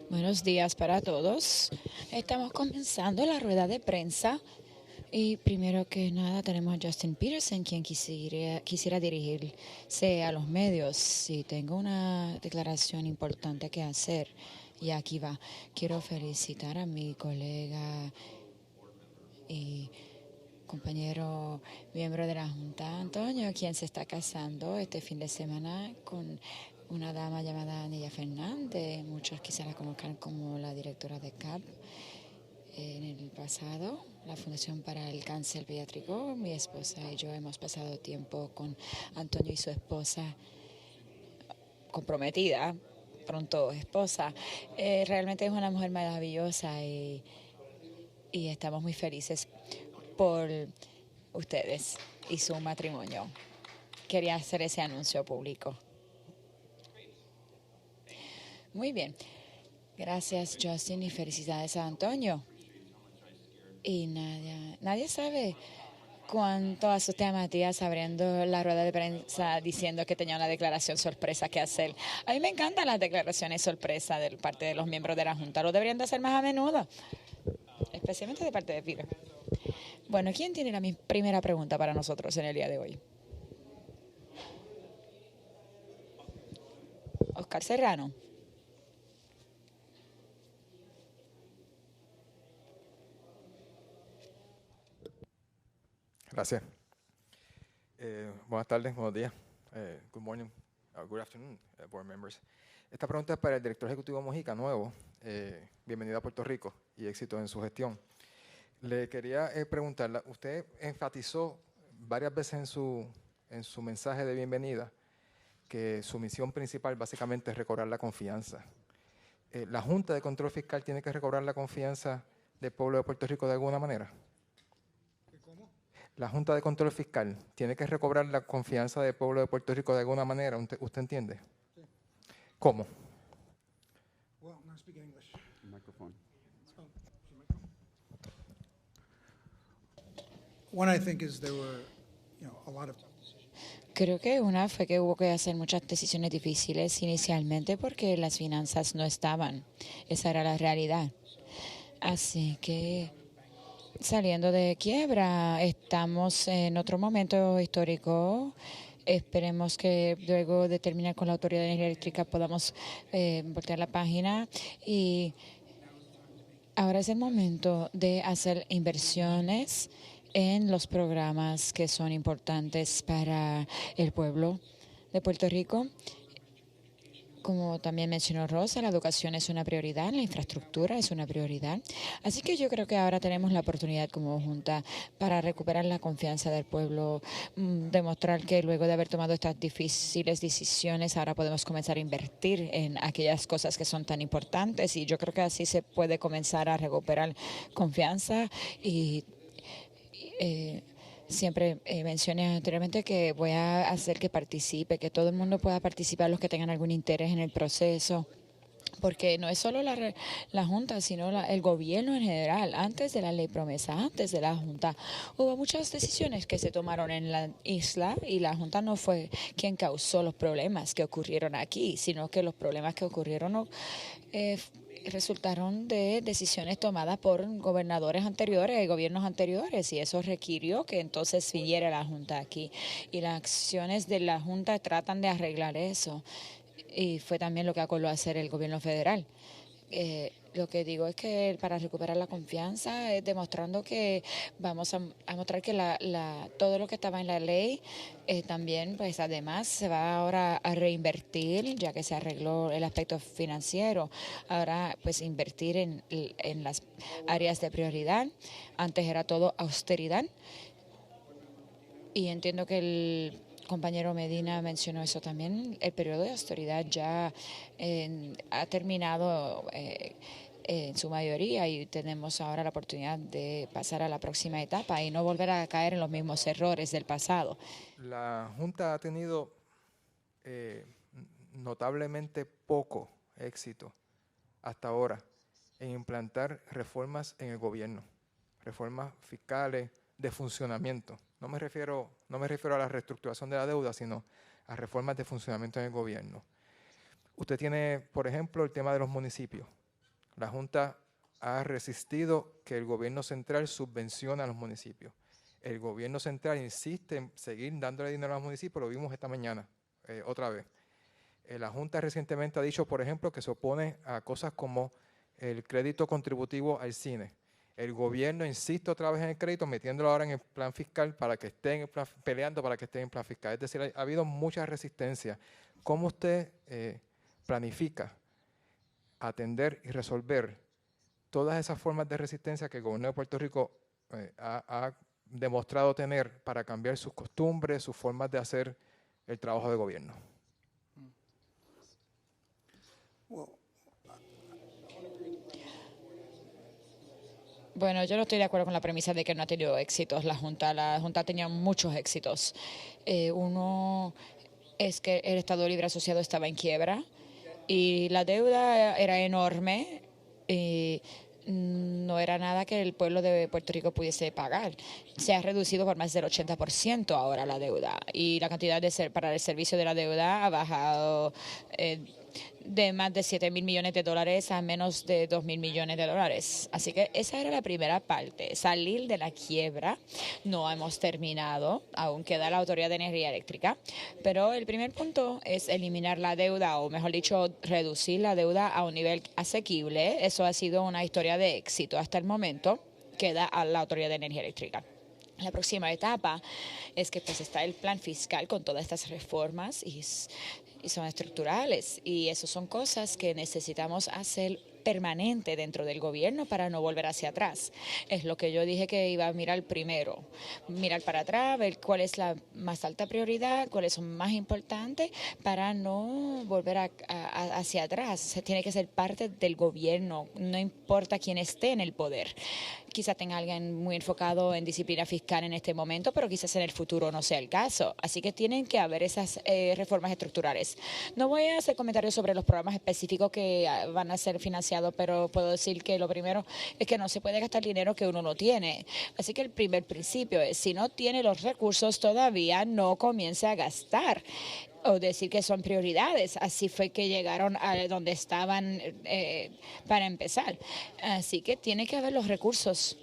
Buenos días para todos. Estamos comenzando la rueda de prensa y primero que nada tenemos a Justin Peterson, quien quisiera dirigirse a los medios. Y tengo una declaración importante que hacer y aquí va. Quiero felicitar a mi colega y compañero miembro de la Junta, Antonio, quien se está casando este fin de semana con una dama llamada Anilla Fernández. Muchos quizás la conozcan como la directora de CAP. En el pasado, la Fundación para el Cáncer Pediátrico, mi esposa y yo hemos pasado tiempo con Antonio y su esposa comprometida, pronto esposa. Realmente es una mujer maravillosa y estamos muy felices por ustedes y su matrimonio. Quería hacer ese anuncio público. Muy bien. Gracias, Justin, y felicidades a Antonio. Y nadie sabe cuánto asusté a Matías abriendo la rueda de prensa diciendo que tenía una declaración sorpresa que hacer. A mí me encantan las declaraciones sorpresa de parte de los miembros de la Junta. Lo deberían de hacer más a menudo, especialmente de parte de Peter. Bueno, ¿quién tiene la primera pregunta para nosotros en el día de hoy? Oscar Serrano. Gracias. Buenas tardes, buenos días. Good morning, good afternoon, board members. Esta pregunta es para el director ejecutivo Mojica, nuevo. Bienvenido a Puerto Rico y éxito en su gestión. Le quería preguntarle, usted enfatizó varias veces en su mensaje de bienvenida que su misión principal básicamente es recobrar la confianza. ¿La Junta de Control Fiscal tiene que recobrar la confianza del pueblo de Puerto Rico de alguna manera? La Junta de Control Fiscal tiene que recobrar la confianza del pueblo de Puerto Rico de alguna manera, ¿usted entiende? Sí. ¿Cómo? Well, I'm not speaking English. Microphone. Oh, is the microphone? One, I think, is there were, a lot of tough decisions. Creo que una fue que hubo que hacer muchas decisiones difíciles inicialmente porque las finanzas no estaban. Esa era la realidad. Así que saliendo de quiebra, estamos en otro momento histórico. Esperemos que luego de terminar con la Autoridad de Energía Eléctrica podamos voltear la página y ahora es el momento de hacer inversiones en los programas que son importantes para el pueblo de Puerto Rico. Como también mencionó Rosa, la educación es una prioridad, la infraestructura es una prioridad. Así que yo creo que ahora tenemos la oportunidad como Junta para recuperar la confianza del pueblo, demostrar que luego de haber tomado estas difíciles decisiones, ahora podemos comenzar a invertir en aquellas cosas que son tan importantes. Y yo creo que así se puede comenzar a recuperar confianza y siempre mencioné anteriormente que voy a hacer que participe, que todo el mundo pueda participar, los que tengan algún interés en el proceso. Porque no es solo la Junta, sino el gobierno en general. Antes de la ley promesa, antes de la Junta, hubo muchas decisiones que se tomaron en la isla y la Junta no fue quien causó los problemas que ocurrieron aquí, sino que los problemas que ocurrieron resultaron de decisiones tomadas por gobernadores anteriores, gobiernos anteriores, y eso requirió que entonces viniera la Junta aquí. Y las acciones de la Junta tratan de arreglar eso. Y fue también lo que acordó hacer el gobierno federal. Lo que digo es que para recuperar la confianza es demostrando que vamos a mostrar que todo lo que estaba en la ley también, pues además se va ahora a reinvertir, ya que se arregló el aspecto financiero. Ahora, pues invertir en las áreas de prioridad. Antes era todo austeridad. Y entiendo que el compañero Medina mencionó eso también. El periodo de austeridad ya ha terminado en su mayoría y tenemos ahora la oportunidad de pasar a la próxima etapa y no volver a caer en los mismos errores del pasado. La Junta ha tenido notablemente poco éxito hasta ahora en implantar reformas en el gobierno, reformas fiscales de funcionamiento. No me refiero a la reestructuración de la deuda, sino a reformas de funcionamiento en el gobierno. Usted tiene, por ejemplo, el tema de los municipios. la Junta ha resistido que el gobierno central subvencione a los municipios. El gobierno central insiste en seguir dándole dinero a los municipios, lo vimos esta mañana, otra vez. La Junta recientemente ha dicho, por ejemplo, que se opone a cosas como el crédito contributivo al cine. El gobierno insiste otra vez en el crédito, metiéndolo ahora en el plan fiscal para que esté en el plan, peleando para que esté en el plan fiscal. Es decir, ha habido mucha resistencia. ¿Cómo usted planifica atender y resolver todas esas formas de resistencia que el gobierno de Puerto Rico ha demostrado tener para cambiar sus costumbres, sus formas de hacer el trabajo de gobierno? Bueno, yo no estoy de acuerdo con la premisa de que no ha tenido éxitos la Junta. La Junta ha tenido muchos éxitos. Uno es que el Estado Libre Asociado estaba en quiebra y la deuda era enorme y no era nada que el pueblo de Puerto Rico pudiese pagar. Se ha reducido por más del 80% ahora la deuda y la cantidad para el servicio de la deuda ha bajado de más de 7,000 millones de dólares a menos de 2,000 millones de dólares. Así que esa era la primera parte, salir de la quiebra. No hemos terminado, aún queda la Autoridad de Energía Eléctrica, pero el primer punto es eliminar la deuda, o mejor dicho, reducir la deuda a un nivel asequible. Eso ha sido una historia de éxito hasta el momento. Queda a la Autoridad de Energía Eléctrica. La próxima etapa es que pues está el plan fiscal con todas estas reformas y son estructurales y eso son cosas que necesitamos hacer permanente dentro del gobierno para no volver hacia atrás. Es lo que yo dije que iba a mirar primero, mirar para atrás, ver cuál es la más alta prioridad, cuáles son más importantes para no volver hacia atrás. Se tiene que ser parte del gobierno, no importa quién esté en el poder. Quizás tenga alguien muy enfocado en disciplina fiscal en este momento, pero quizás en el futuro no sea el caso. Así que tienen que haber esas reformas estructurales. No voy a hacer comentarios sobre los programas específicos que van a ser financiados, pero puedo decir que lo primero es que no se puede gastar dinero que uno no tiene. Así que el primer principio es, si no tiene los recursos todavía, no comience a gastar o decir que son prioridades. Así fue que llegaron a donde estaban para empezar. Así que tiene que haber los recursos.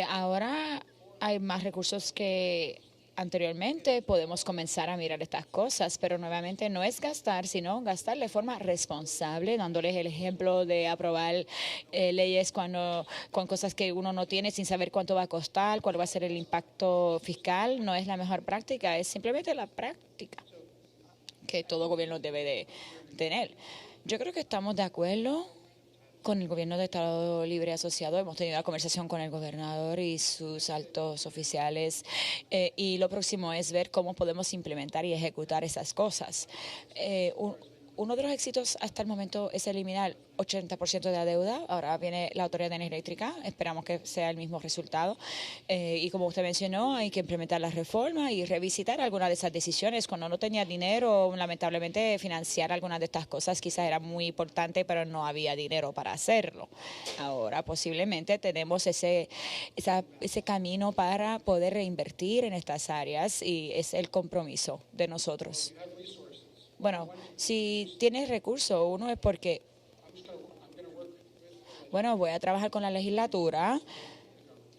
Ahora hay más recursos que anteriormente. Podemos comenzar a mirar estas cosas, pero nuevamente no es gastar, sino gastar de forma responsable, dándoles el ejemplo de aprobar leyes con cosas que uno no tiene sin saber cuánto va a costar, cuál va a ser el impacto fiscal. No es la mejor práctica, es simplemente la práctica que todo gobierno debe de tener. Yo creo que estamos de acuerdo con el gobierno de Estado Libre Asociado. Hemos tenido la conversación con el gobernador y sus altos oficiales y lo próximo es ver cómo podemos implementar y ejecutar esas cosas. Uno de los éxitos hasta el momento es eliminar 80% de la deuda. Ahora viene la Autoridad de Energía Eléctrica. Esperamos que sea el mismo resultado. Y como usted mencionó, hay que implementar las reformas y revisitar algunas de esas decisiones. Cuando no tenía dinero, lamentablemente, financiar algunas de estas cosas quizás era muy importante, pero no había dinero para hacerlo. Ahora posiblemente tenemos ese camino para poder reinvertir en estas áreas y es el compromiso de nosotros. Bueno, si tienes recursos, uno es porque, bueno, voy a trabajar con la legislatura,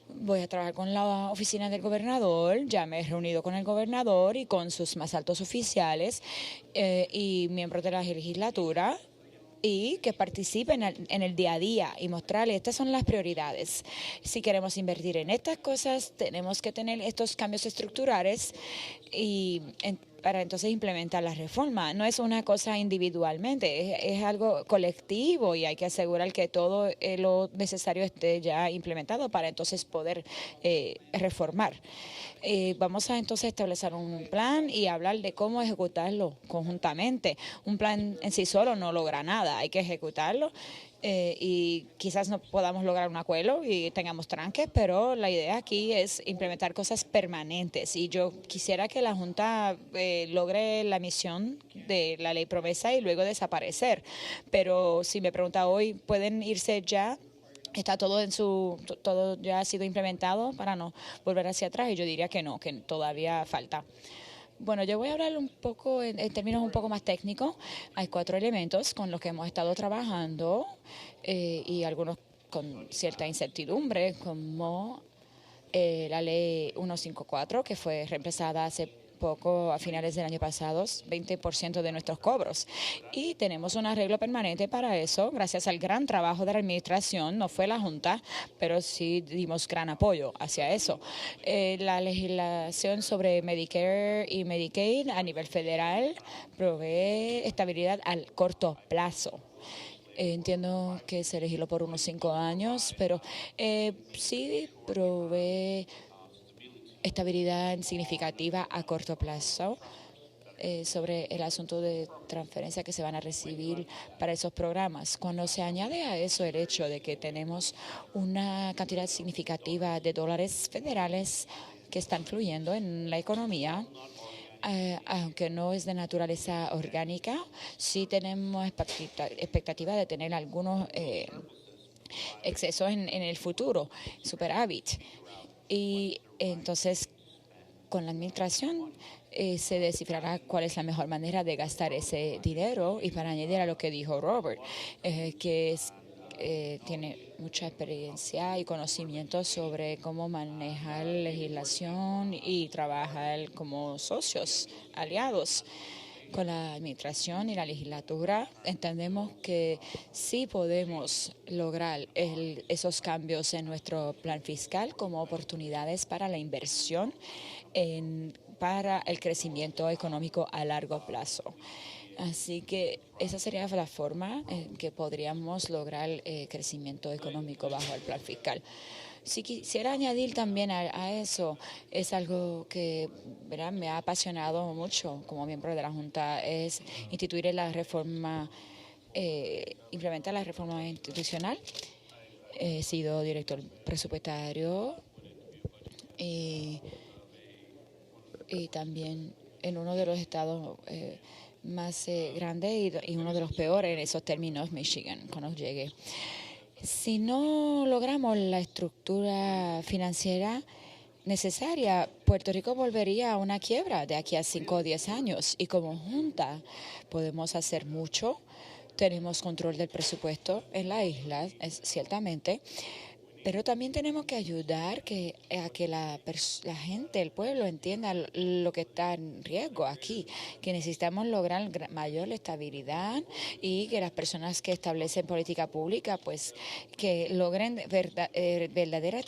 voy a trabajar con la oficina del gobernador, ya me he reunido con el gobernador y con sus más altos oficiales y miembros de la legislatura, y que participen en el día a día y mostrarles estas son las prioridades. Si queremos invertir en estas cosas, tenemos que tener estos cambios estructurales y para entonces implementar la reforma. No es una cosa individualmente, es algo colectivo y hay que asegurar que todo lo necesario esté ya implementado para entonces poder reformar. Vamos a entonces establecer un plan y hablar de cómo ejecutarlo conjuntamente. Un plan en sí solo no logra nada, hay que ejecutarlo y quizás no podamos lograr un acuerdo y tengamos tranques, pero la idea aquí es implementar cosas permanentes y yo quisiera que la Junta logre la misión de la ley promesa y luego desaparecer, pero si me pregunta hoy, ¿pueden irse ya? Está todo ya ha sido implementado para no volver hacia atrás y yo diría que no, que todavía falta. Bueno, yo voy a hablar un poco en términos un poco más técnicos. Hay 4 elementos con los que hemos estado trabajando y algunos con cierta incertidumbre, como la ley 154, que fue reemplazada hace poco, a finales del año pasado, 20% de nuestros cobros. Y tenemos un arreglo permanente para eso, gracias al gran trabajo de la administración. No fue la Junta, pero sí dimos gran apoyo hacia eso. La legislación sobre Medicare y Medicaid a nivel federal provee estabilidad al corto plazo. Entiendo que se legisló por unos 5 años, pero sí provee estabilidad significativa a corto plazo sobre el asunto de transferencia que se van a recibir para esos programas. Cuando se añade a eso el hecho de que tenemos una cantidad significativa de dólares federales que están fluyendo en la economía, aunque no es de naturaleza orgánica, sí tenemos expectativa de tener algunos excesos en el futuro, superávit. Y entonces, con la administración se descifrará cuál es la mejor manera de gastar ese dinero. Y para añadir a lo que dijo Robert, tiene mucha experiencia y conocimiento sobre cómo manejar legislación y trabajar como socios, aliados con la administración y la legislatura. Entendemos que sí podemos lograr esos cambios en nuestro plan fiscal como oportunidades para la inversión para el crecimiento económico a largo plazo. Así que esa sería la forma en que podríamos lograr crecimiento económico bajo el plan fiscal. Si quisiera añadir también a eso, es algo que, ¿verdad?, me ha apasionado mucho como miembro de la Junta, es instituir la reforma, implementar la reforma institucional. He sido director presupuestario y también en uno de los estados más grandes y uno de los peores en esos términos, Michigan, cuando llegué. Si no logramos la estructura financiera necesaria, Puerto Rico volvería a una quiebra de aquí a 5 o 10 años. Y como Junta podemos hacer mucho. Tenemos control del presupuesto en la isla, ciertamente, pero también tenemos que ayudar a que la gente, el pueblo, entienda lo que está en riesgo aquí, que necesitamos lograr mayor estabilidad y que las personas que establecen política pública, pues, que logren verdadera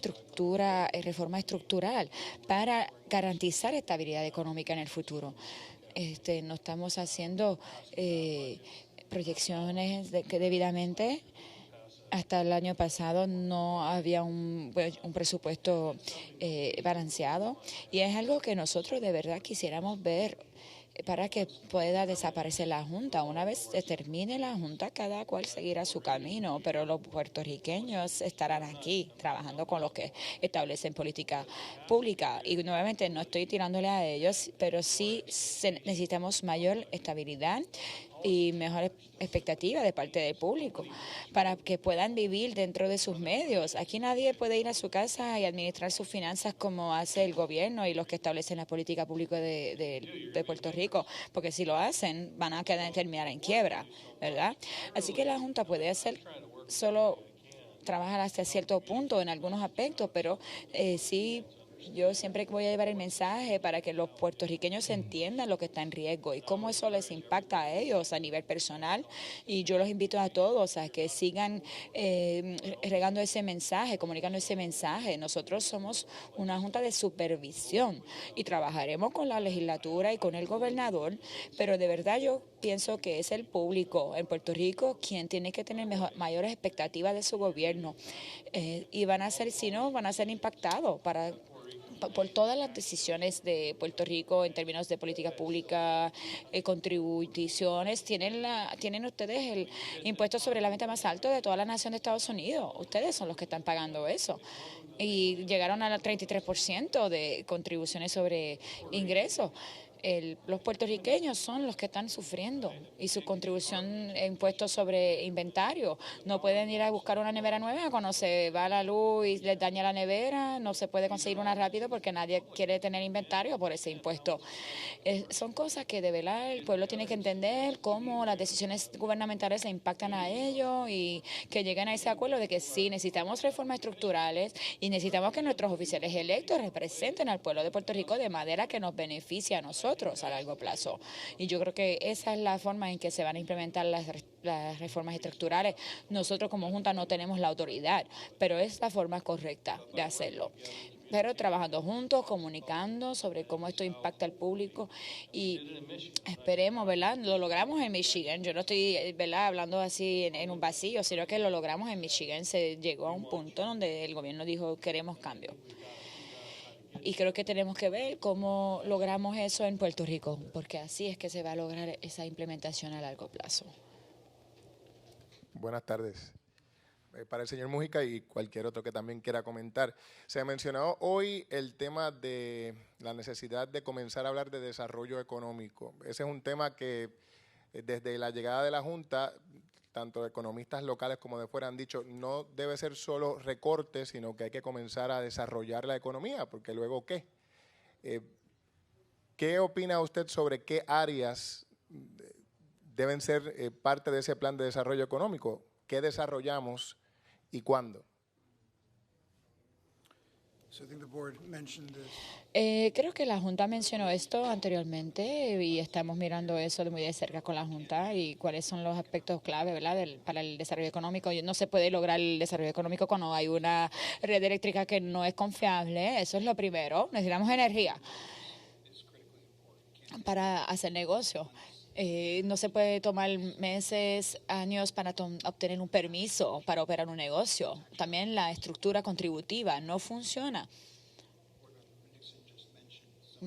reforma estructural para garantizar estabilidad económica en el futuro. No estamos haciendo proyecciones que debidamente. Hasta el año pasado no había un presupuesto balanceado y es algo que nosotros de verdad quisiéramos ver para que pueda desaparecer la Junta. Una vez se termine la Junta, cada cual seguirá su camino, pero los puertorriqueños estarán aquí trabajando con los que establecen política pública. Y nuevamente no estoy tirándole a ellos, pero sí necesitamos mayor estabilidad y mejor expectativa de parte del público para que puedan vivir dentro de sus medios. Aquí nadie puede ir a su casa y administrar sus finanzas como hace el gobierno y los que establecen la política pública de Puerto Rico, porque si lo hacen van a terminar en quiebra, ¿verdad? Así que la Junta puede hacer solo trabajar hasta cierto punto en algunos aspectos, pero sí. Yo siempre voy a llevar el mensaje para que los puertorriqueños entiendan lo que está en riesgo y cómo eso les impacta a ellos a nivel personal. Y yo los invito a todos a que sigan regando ese mensaje, comunicando ese mensaje. Nosotros somos una junta de supervisión y trabajaremos con la legislatura y con el gobernador, pero de verdad yo pienso que es el público en Puerto Rico quien tiene que tener mayores expectativas de su gobierno y van a ser, si no, van a ser impactados por todas las decisiones de Puerto Rico en términos de política pública, contribuciones. Tienen ustedes el impuesto sobre la venta más alto de toda la nación de Estados Unidos. Ustedes son los que están pagando eso. Y llegaron al 33% de contribuciones sobre ingresos. Los puertorriqueños son los que están sufriendo y su contribución e impuestos sobre inventario. No pueden ir a buscar una nevera nueva cuando se va la luz y les daña la nevera, no se puede conseguir una rápido porque nadie quiere tener inventario por ese impuesto. Son cosas que de verdad el pueblo tiene que entender cómo las decisiones gubernamentales le impactan a ellos y que lleguen a ese acuerdo de que sí, necesitamos reformas estructurales y necesitamos que nuestros oficiales electos representen al pueblo de Puerto Rico de manera que nos beneficie a nosotros a largo plazo. Y yo creo que esa es la forma en que se van a implementar las reformas estructurales. Nosotros como Junta no tenemos la autoridad, pero es la forma correcta de hacerlo. Pero trabajando juntos, comunicando sobre cómo esto impacta al público y esperemos, ¿verdad? Lo logramos en Michigan. Yo no estoy, ¿verdad?, hablando así en un vacío, sino que lo logramos en Michigan. Se llegó a un punto donde el gobierno dijo queremos cambio. Y creo que tenemos que ver cómo logramos eso en Puerto Rico, porque así es que se va a lograr esa implementación a largo plazo. Buenas tardes. Para el señor Mújica y cualquier otro que también quiera comentar. Se ha mencionado hoy el tema de la necesidad de comenzar a hablar de desarrollo económico. Ese es un tema que desde la llegada de la Junta, tanto economistas locales como de fuera han dicho, no debe ser solo recortes, sino que hay que comenzar a desarrollar la economía, porque luego ¿qué? ¿Qué opina usted sobre qué áreas deben ser parte de ese plan de desarrollo económico? ¿Qué desarrollamos y cuándo? So I think the board mentioned this. Creo que la Junta mencionó esto anteriormente y estamos mirando eso de muy de cerca con la Junta y cuáles son los aspectos clave, ¿verdad?, para el desarrollo económico. No se puede lograr el desarrollo económico cuando hay una red eléctrica que no es confiable. Eso es lo primero. Necesitamos energía para hacer negocio. No se puede tomar meses, años para obtener un permiso para operar un negocio. También la estructura contributiva no funciona.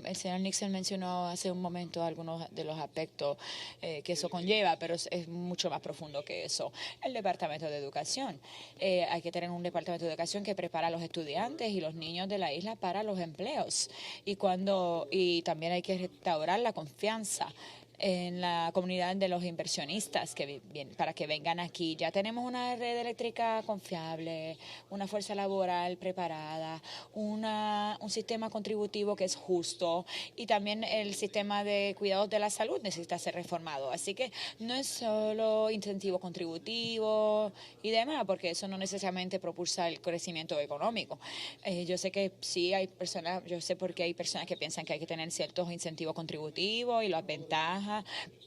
El señor Nixon mencionó hace un momento algunos de los aspectos que eso conlleva, pero es mucho más profundo que eso. El Departamento de Educación. Hay que tener un Departamento de Educación que prepara a los estudiantes y los niños de la isla para los empleos. Y también hay que restaurar la confianza en la comunidad de los inversionistas para que vengan aquí. Ya tenemos una red eléctrica confiable, una fuerza laboral preparada, un sistema contributivo que es justo y también el sistema de cuidados de la salud necesita ser reformado. Así que no es solo incentivo contributivo y demás, porque eso no necesariamente propulsa el crecimiento económico. Yo sé que sí hay personas, yo sé por qué hay personas que piensan que hay que tener ciertos incentivos contributivos y las ventajas,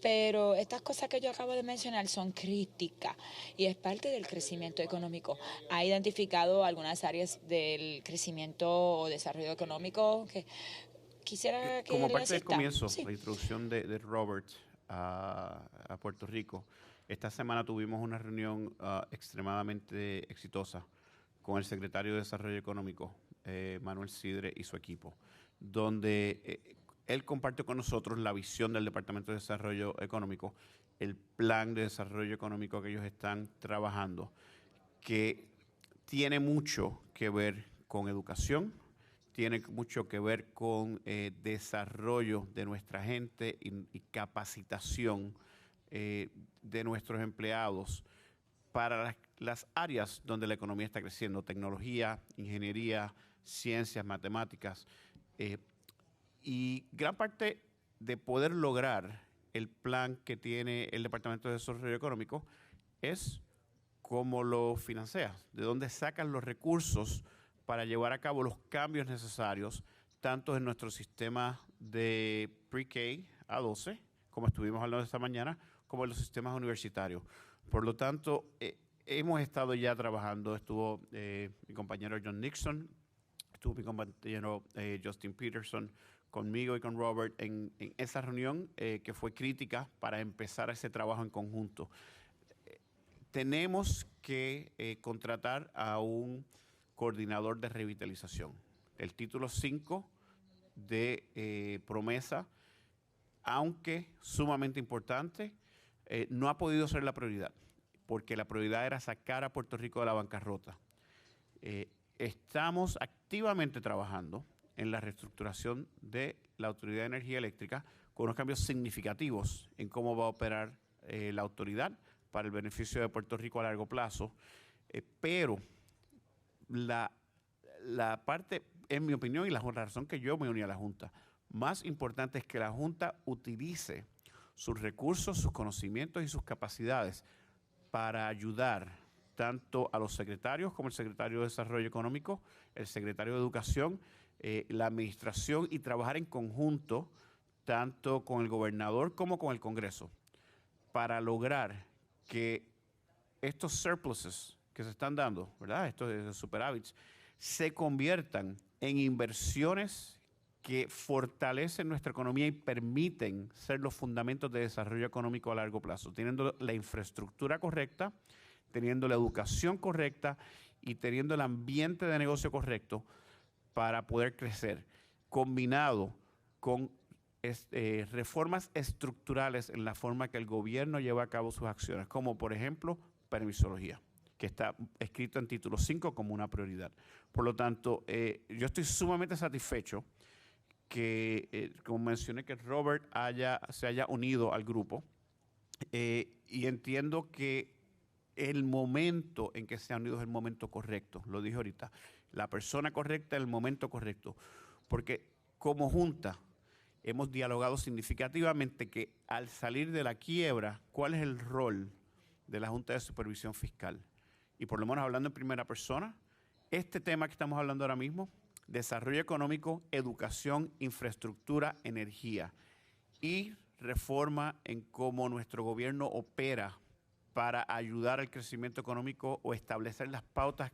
pero estas cosas que yo acabo de mencionar son críticas y es parte del crecimiento económico. ¿Ha identificado algunas áreas del crecimiento o desarrollo económico que quisiera que como él parte del asista? comienzo, Sí. la introducción de Robert a Puerto Rico, esta semana tuvimos una reunión extremadamente exitosa con el secretario de Desarrollo Económico, Manuel Sidre, y su equipo, donde él compartió con nosotros la visión del Departamento de Desarrollo Económico, el plan de desarrollo económico que ellos están trabajando, que tiene mucho que ver con educación, tiene mucho que ver con desarrollo de nuestra gente y capacitación de nuestros empleados para las áreas donde la economía está creciendo: tecnología, ingeniería, ciencias, matemáticas. Y gran parte de poder lograr el plan que tiene el Departamento de Desarrollo Económico es cómo lo financia, de dónde sacan los recursos para llevar a cabo los cambios necesarios, tanto en nuestro sistema de pre-K a 12, como estuvimos hablando esta mañana, como en los sistemas universitarios. Por lo tanto, hemos estado ya trabajando, estuvo mi compañero John Nixon, estuvo mi compañero Justin Peterson, conmigo y con Robert en esa reunión que fue crítica para empezar ese trabajo en conjunto. Tenemos que contratar a un coordinador de revitalización. El título 5 de promesa, aunque sumamente importante, no ha podido ser la prioridad, porque la prioridad era sacar a Puerto Rico de la bancarrota. Estamos activamente trabajando en la reestructuración de la Autoridad de Energía Eléctrica con unos cambios significativos en cómo va a operar la autoridad para el beneficio de Puerto Rico a largo plazo. Pero la parte, en mi opinión, y la razón que yo me uní a la Junta, más importante es que la Junta utilice sus recursos, sus conocimientos y sus capacidades para ayudar tanto a los secretarios como el secretario de Desarrollo Económico, el secretario de Educación, la administración, y trabajar en conjunto tanto con el gobernador como con el Congreso para lograr que estos surpluses que se están dando, ¿verdad?, estos superávits, se conviertan en inversiones que fortalecen nuestra economía y permiten ser los fundamentos de desarrollo económico a largo plazo, teniendo la infraestructura correcta, teniendo la educación correcta y teniendo el ambiente de negocio correcto para poder crecer, combinado con reformas estructurales en la forma que el gobierno lleva a cabo sus acciones, como por ejemplo permisología, que está escrito en título 5 como una prioridad. Por lo tanto, yo estoy sumamente satisfecho que, como mencioné, que Robert se haya unido al grupo, y entiendo que el momento en que se ha unido es el momento correcto, lo dije ahorita, la persona correcta, el momento correcto, porque como Junta hemos dialogado significativamente que al salir de la quiebra, ¿cuál es el rol de la Junta de Supervisión Fiscal? Y por lo menos hablando en primera persona, este tema que estamos hablando ahora mismo, desarrollo económico, educación, infraestructura, energía y reforma en cómo nuestro gobierno opera para ayudar al crecimiento económico o establecer las pautas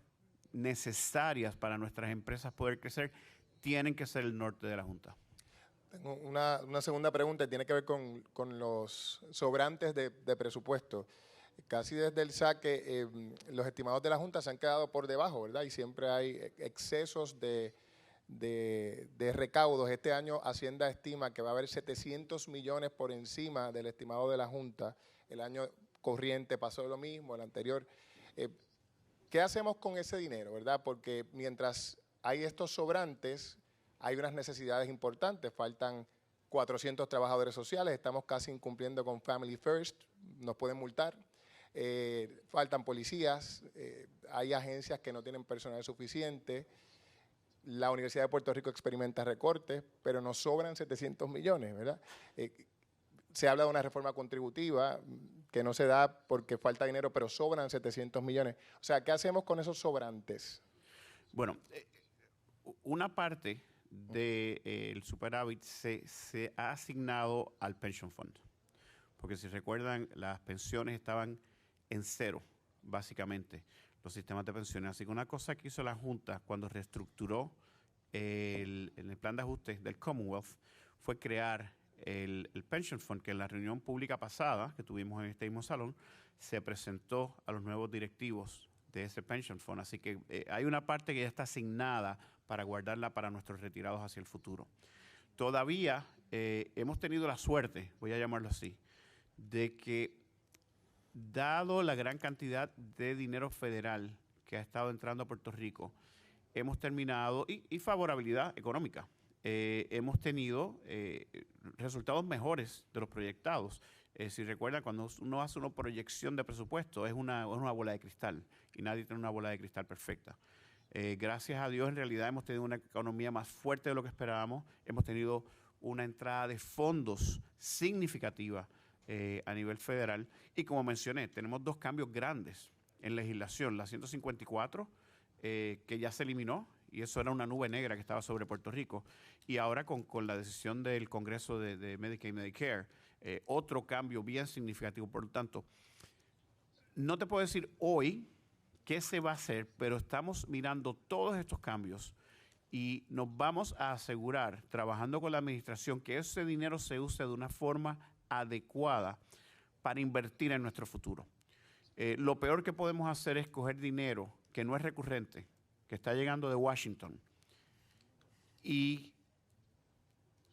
necesarias para nuestras empresas poder crecer, tienen que ser el norte de la Junta. Tengo una segunda pregunta y tiene que ver con los sobrantes de presupuesto. Casi desde el saque, los estimados de la Junta se han quedado por debajo, ¿verdad? Y siempre hay excesos de recaudos. Este año Hacienda estima que va a haber 700 millones por encima del estimado de la Junta. El año corriente pasó lo mismo, el anterior. ¿Qué hacemos con ese dinero, verdad? Porque mientras hay estos sobrantes, hay unas necesidades importantes. Faltan 400 trabajadores sociales, estamos casi incumpliendo con Family First, nos pueden multar. Faltan policías, hay agencias que no tienen personal suficiente. La Universidad de Puerto Rico experimenta recortes, pero nos sobran 700 millones, ¿verdad? Se habla de una reforma contributiva que no se da porque falta dinero, pero sobran 700 millones. O sea, ¿qué hacemos con esos sobrantes? Bueno, una parte del superávit se ha asignado al Pension Fund, porque si recuerdan, las pensiones estaban en cero, básicamente, los sistemas de pensiones. Así que una cosa que hizo la Junta cuando reestructuró en el plan de ajuste del Commonwealth fue crear el Pension Fund, que en la reunión pública pasada que tuvimos en este mismo salón, se presentó a los nuevos directivos de ese Pension Fund. Así que hay una parte que ya está asignada para guardarla para nuestros retirados hacia el futuro. Todavía hemos tenido la suerte, voy a llamarlo así, de que dado la gran cantidad de dinero federal que ha estado entrando a Puerto Rico, hemos terminado, y favorabilidad económica, hemos tenido resultados mejores de los proyectados. Si recuerdan, cuando uno hace una proyección de presupuesto, es una bola de cristal, y nadie tiene una bola de cristal perfecta. Gracias a Dios, en realidad hemos tenido una economía más fuerte de lo que esperábamos, hemos tenido una entrada de fondos significativa a nivel federal, y como mencioné, tenemos dos cambios grandes en legislación, la 154, que ya se eliminó, y eso era una nube negra que estaba sobre Puerto Rico, y ahora con la decisión del Congreso de Medicaid y Medicare, otro cambio bien significativo. Por lo tanto, no te puedo decir hoy qué se va a hacer, pero estamos mirando todos estos cambios y nos vamos a asegurar, trabajando con la administración, que ese dinero se use de una forma adecuada para invertir en nuestro futuro. Lo peor que podemos hacer es coger dinero que no es recurrente, que está llegando de Washington, y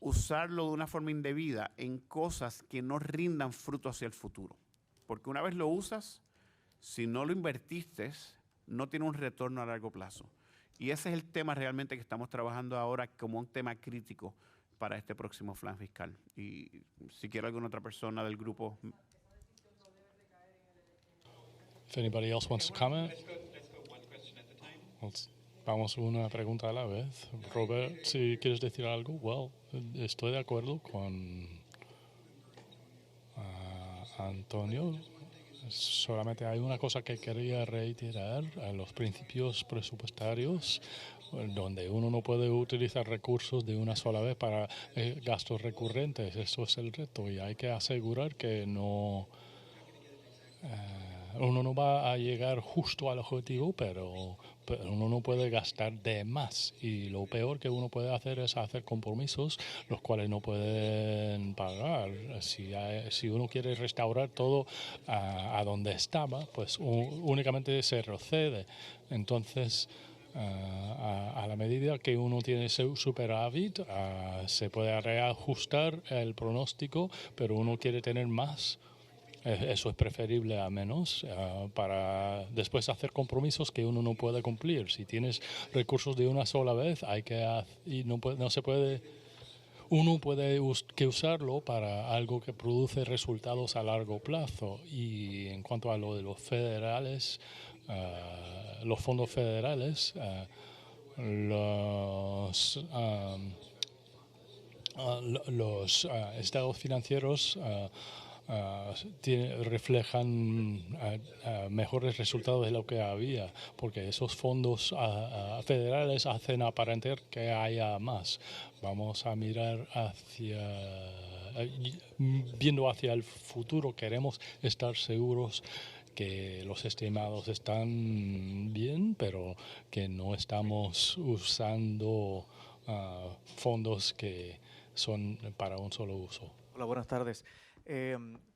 usarlo de una forma indebida en cosas que no rindan fruto hacia el futuro. Porque una vez lo usas, si no lo invertiste, no tiene un retorno a largo plazo. Y ese es el tema realmente que estamos trabajando ahora como un tema crítico para este próximo plan fiscal. Y si quiere alguna otra persona del grupo. If anybody else wants to comment. Vamos una pregunta a la vez. Robert, si quieres decir algo, well, estoy de acuerdo con Antonio. Solamente hay una cosa que quería reiterar: a los principios presupuestarios, donde uno no puede utilizar recursos de una sola vez para gastos recurrentes. Eso es el reto, y hay que asegurar que no uno no va a llegar justo al objetivo, pero uno no puede gastar de más. Y lo peor que uno puede hacer es hacer compromisos los cuales no pueden pagar. Si uno quiere restaurar todo a donde estaba, pues únicamente se retrocede. Entonces, a la medida que uno tiene superávit, se puede reajustar el pronóstico, pero uno quiere tener más. Eso es preferible a menos, para después hacer compromisos que uno no puede cumplir. Si tienes recursos de una sola vez, no se puede. Uno puede usarlo para algo que produce resultados a largo plazo. Y en cuanto a lo de los federales, los fondos federales, los estados financieros reflejan mejores resultados de lo que había, porque esos fondos federales hacen aparentar que haya más. Vamos a mirar viendo hacia el futuro. Queremos estar seguros que los estimados están bien, pero que no estamos usando fondos que son para un solo uso. Hola, buenas tardes.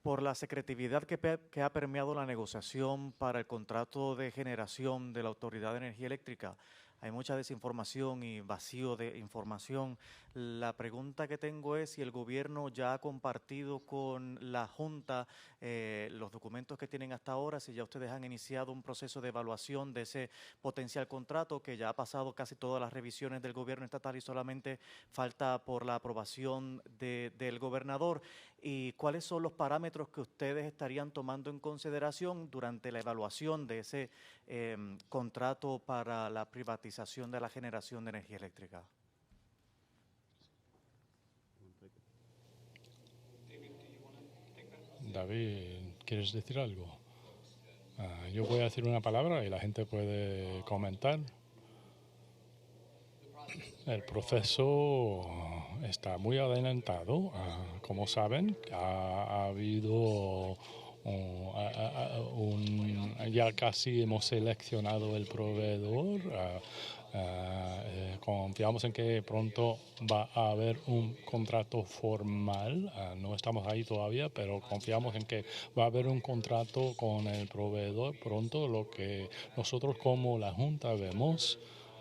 Por la secretividad que ha permeado la negociación para el contrato de generación de la Autoridad de Energía Eléctrica, hay mucha desinformación y vacío de información. La pregunta que tengo es si el gobierno ya ha compartido con la Junta los documentos que tienen hasta ahora, si ya ustedes han iniciado un proceso de evaluación de ese potencial contrato que ya ha pasado casi todas las revisiones del gobierno estatal y solamente falta por la aprobación del gobernador. ¿Y cuáles son los parámetros que ustedes estarían tomando en consideración durante la evaluación de ese contrato para la privatización de la generación de energía eléctrica? David, ¿quieres decir algo? Yo voy a decir una palabra y la gente puede comentar. El proceso está muy adelantado. Como saben, ha habido ya casi hemos seleccionado el proveedor. Confiamos en que pronto va a haber un contrato formal. No estamos ahí todavía, pero confiamos en que va a haber un contrato con el proveedor pronto. Lo que nosotros como la Junta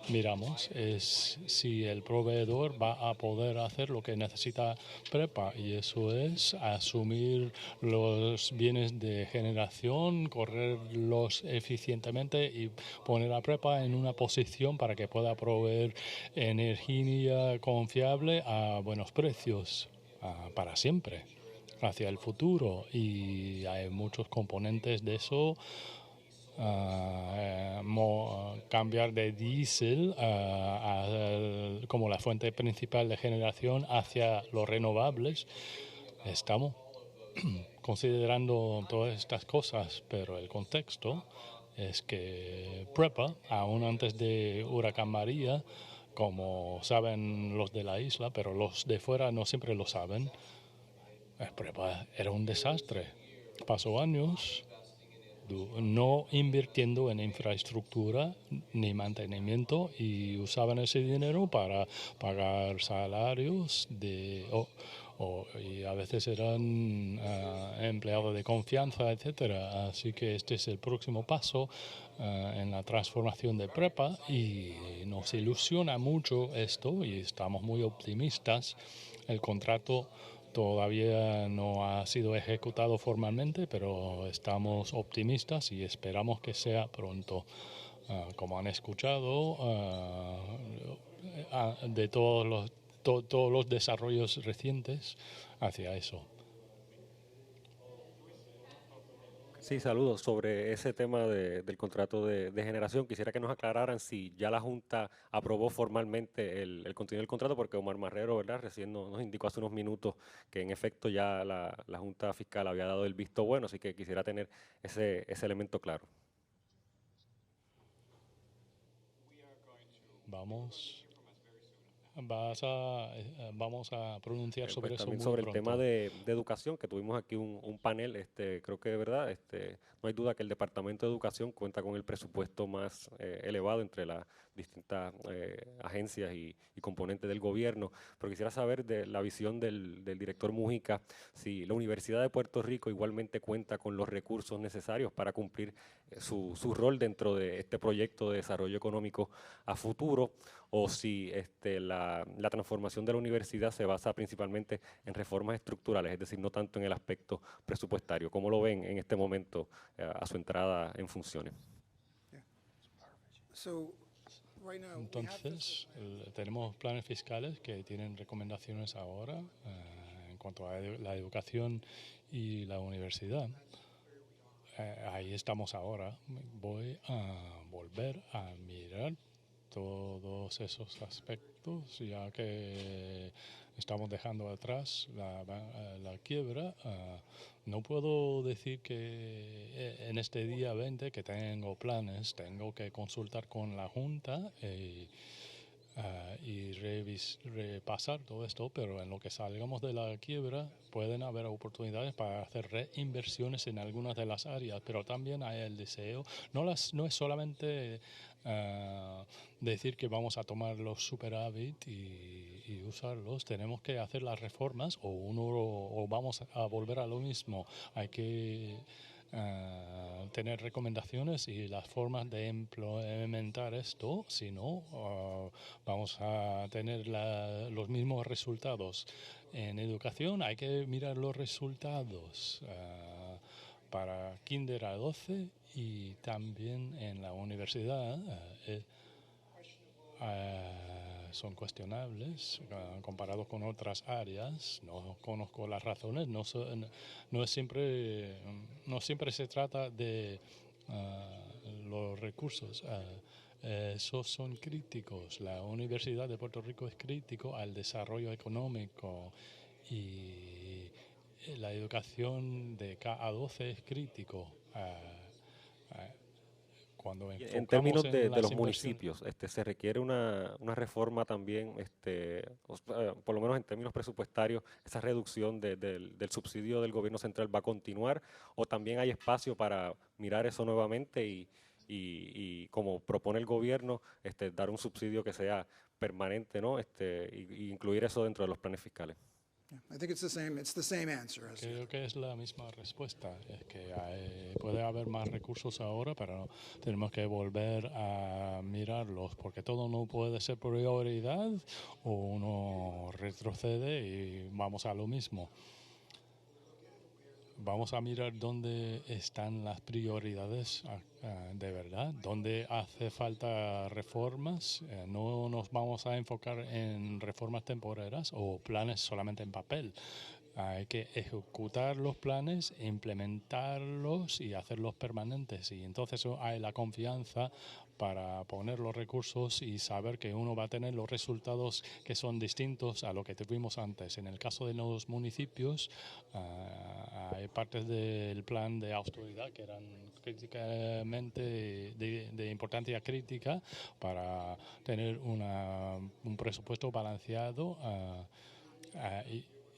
miramos es si el proveedor va a poder hacer lo que necesita PREPA, y eso es asumir los bienes de generación, correrlos eficientemente y poner a PREPA en una posición para que pueda proveer energía confiable a buenos precios para siempre, hacia el futuro. Y hay muchos componentes de eso. Cambiar de diésel como la fuente principal de generación hacia los renovables. Estamos considerando todas estas cosas, pero el contexto es que PREPA, aún antes de Huracán María, como saben los de la isla, pero los de fuera no siempre lo saben, PREPA era un desastre. Pasó años no invirtiendo en infraestructura ni mantenimiento, y usaban ese dinero para pagar salarios y a veces eran empleados de confianza, etcétera. Así que este es el próximo paso en la transformación de PREPA, y nos ilusiona mucho esto y estamos muy optimistas. El contrato todavía no ha sido ejecutado formalmente, pero estamos optimistas y esperamos que sea pronto. Como han escuchado, de todos los todos los desarrollos recientes hacia eso. Sí, saludos. Sobre ese tema del contrato de generación, quisiera que nos aclararan si ya la Junta aprobó formalmente el contenido del contrato, porque Omar Marrero, ¿verdad?, recién nos indicó hace unos minutos que en efecto ya la Junta Fiscal había dado el visto bueno, así que quisiera tener ese elemento claro. Vamos a pronunciar sobre Pues eso también muy sobre pronto. el tema de educación, que tuvimos aquí un panel, creo que de verdad, no hay duda que el Departamento de Educación cuenta con el presupuesto más elevado entre las distintas agencias y componentes del gobierno, pero quisiera saber de la visión del director Mújica, si la Universidad de Puerto Rico igualmente cuenta con los recursos necesarios para cumplir su rol dentro de este proyecto de desarrollo económico a futuro, o si la transformación de la universidad se basa principalmente en reformas estructurales, es decir, no tanto en el aspecto presupuestario. ¿Cómo lo ven en este momento a su entrada en funciones? Entonces, tenemos planes fiscales que tienen recomendaciones ahora en cuanto a la educación y la universidad. Ahí estamos ahora. Voy a volver a mirar todos esos aspectos, ya que estamos dejando atrás la quiebra. No puedo decir que en este día 20 que tengo planes, tengo que consultar con la Junta y repasar todo esto, pero en lo que salgamos de la quiebra pueden haber oportunidades para hacer reinversiones en algunas de las áreas, pero también hay el deseo, no es solamente decir que vamos a tomar los superávit y usarlos, tenemos que hacer las reformas o vamos a volver a lo mismo, hay que tener recomendaciones y las formas de implementar esto, si no vamos a tener los mismos resultados. En educación hay que mirar los resultados para Kinder a 12 y también en la universidad son cuestionables comparados con otras áreas. No conozco las razones, no siempre se trata de los recursos. Esos son críticos. La Universidad de Puerto Rico es crítico al desarrollo económico y la educación de K a 12 es crítico. Cuando En términos de los inversiones. municipios, ¿se requiere una reforma también, por lo menos en términos presupuestarios, esa reducción del subsidio del gobierno central va a continuar, o también hay espacio para mirar eso nuevamente y como propone el gobierno, dar un subsidio que sea permanente, ¿no? Y incluir eso dentro de los planes fiscales? I think it's the same answer. Creo que es la misma respuesta. Es que puede haber más recursos ahora, pero tenemos que volver a mirarlos, porque todo no puede ser prioridad o uno retrocede y vamos a lo mismo. Vamos a mirar dónde están las prioridades de verdad, dónde hace falta reformas. No nos vamos a enfocar en reformas temporeras o planes solamente en papel. Hay que ejecutar los planes, implementarlos y hacerlos permanentes. Y entonces hay la confianza para poner los recursos y saber que uno va a tener los resultados que son distintos a lo que tuvimos antes. En el caso de los municipios, hay partes del plan de austeridad que eran críticamente de importancia crítica para tener un presupuesto balanceado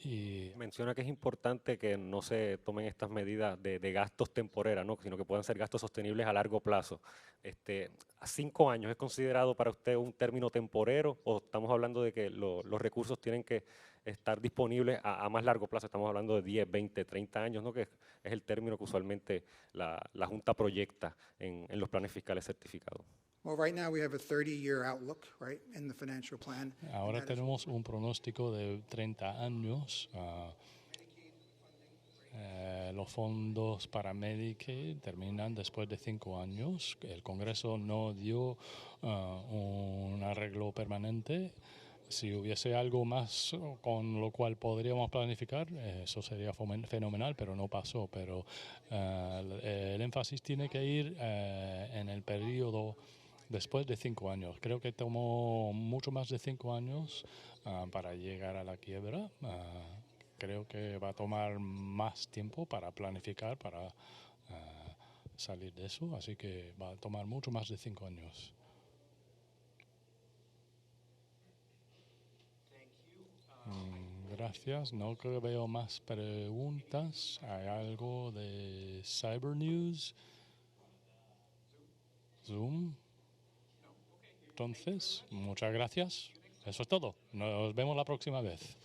y menciona que es importante que no se tomen estas medidas de gastos temporeras, ¿no?, sino que puedan ser gastos sostenibles a largo plazo. ¿A 5 años es considerado para usted un término temporero, o estamos hablando de que los recursos tienen que estar disponibles a más largo plazo? Estamos hablando de 10, 20, 30 años, ¿no?, que es el término que usualmente la Junta proyecta en los planes fiscales certificados. Well, right now we have a 30-year outlook, right, in the financial plan. Ahora tenemos un pronóstico de 30 años. Los fondos para Medicaid terminan después de 5 años. El Congreso no dio un arreglo permanente Si hubiese algo más con lo cual podríamos planificar, eso sería fenomenal, pero no pasó. Pero el énfasis tiene que ir en el periodo después de 5 años. Creo que tomó mucho más de 5 años para llegar a la quiebra. Creo que va a tomar más tiempo para planificar, para salir de eso. Así que va a tomar mucho más de 5 años. Gracias. No creo que veo más preguntas. ¿Hay algo de Cyber News? Zoom. Entonces, muchas gracias. Eso es todo. Nos vemos la próxima vez.